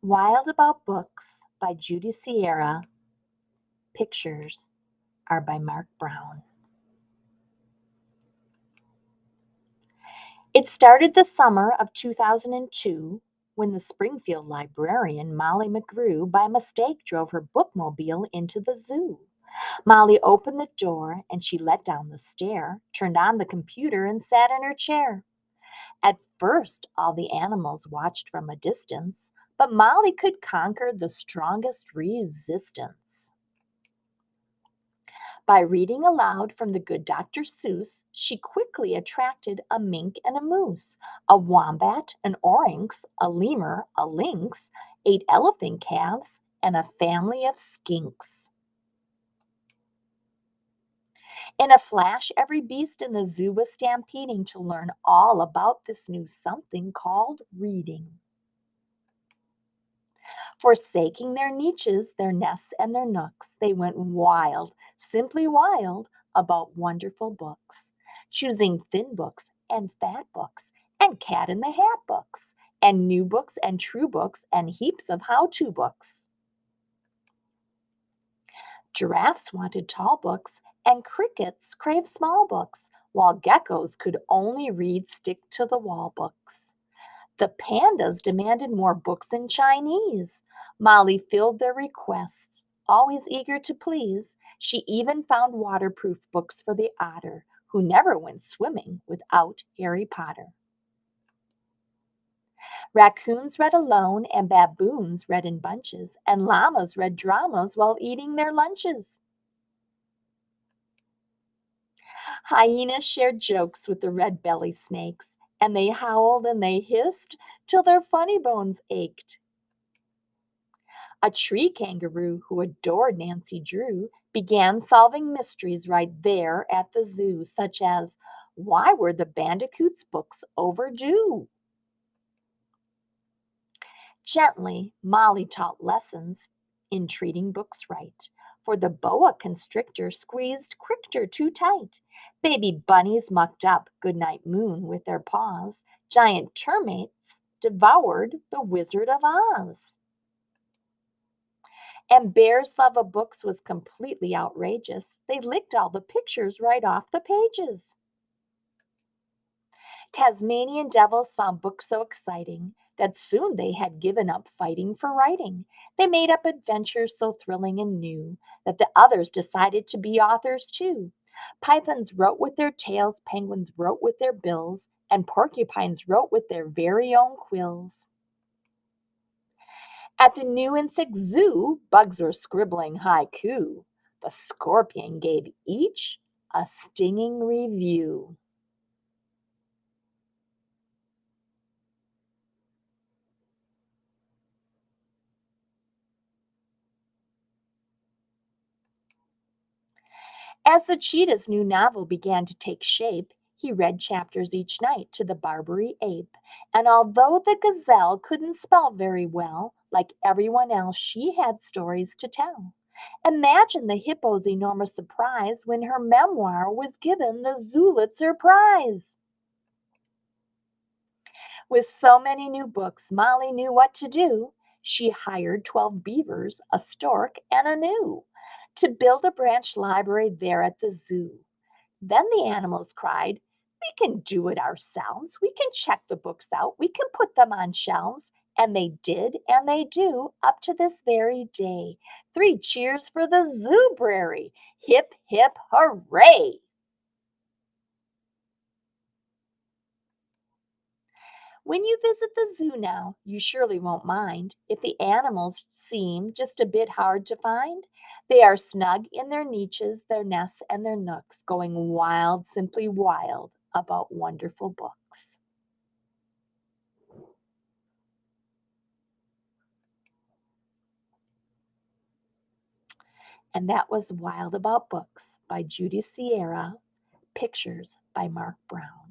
Wild About Books by Judy Sierra. Pictures are by Marc Brown. It started the summer of 2002 when the Springfield librarian Molly McGrew by mistake drove her bookmobile into the zoo. Molly opened the door and she let down the stair, turned on the computer, and sat in her chair. At first, all the animals watched from a distance, but Molly could conquer the strongest resistance. By reading aloud from the good Dr. Seuss, she quickly attracted a mink and a moose, a wombat, an oryx, a lemur, a lynx, 8 elephant calves, and a family of skinks. In a flash, every beast in the zoo was stampeding to learn all about this new something called reading. Forsaking their niches, their nests, and their nooks, they went wild, simply wild, about wonderful books, choosing thin books and fat books, and cat in the hat books, and new books and true books, and heaps of how to books. Giraffes wanted tall books, and crickets craved small books, while geckos could only read stick to the wall books. The pandas demanded more books in Chinese. Molly filled their requests, always eager to please. She even found waterproof books for the otter, who never went swimming without Harry Potter. Raccoons read alone, and baboons read in bunches, and llamas read dramas while eating their lunches. Hyenas shared jokes with the red belly snakes, and they howled and they hissed till their funny bones ached. A tree kangaroo who adored Nancy Drew began solving mysteries right there at the zoo, such as why were the bandicoots' books overdue? Gently, Molly taught lessons in treating books right, for the boa constrictor squeezed Crictor too tight. Baby bunnies mucked up Goodnight Moon with their paws. Giant termites devoured the Wizard of Oz. And Bear's love of books was completely outrageous. They licked all the pictures right off the pages. Tasmanian devils found books so exciting that soon they had given up fighting for writing. They made up adventures so thrilling and new that the others decided to be authors too. Pythons wrote with their tails, penguins wrote with their bills, and porcupines wrote with their very own quills. At the new insect zoo, bugs were scribbling haiku. The scorpion gave each a stinging review. As the cheetah's new novel began to take shape, he read chapters each night to the Barbary ape. And although the gazelle couldn't spell very well, like everyone else, she had stories to tell. Imagine the hippo's enormous surprise when her memoir was given the Zulitzer Prize. With so many new books, Molly knew what to do. She hired 12 beavers, a stork, and a gnu to build a branch library there at the zoo. Then the animals cried, we can do it ourselves. We can check the books out. We can put them on shelves. And they did, and they do, up to this very day. 3 cheers for the Zoobrary. Hip, hip, hooray! When you visit the zoo now, you surely won't mind if the animals seem just a bit hard to find. They are snug in their niches, their nests, and their nooks, going wild, simply wild about wonderful books. And that was Wild About Books by Judy Sierra, pictures by Marc Brown.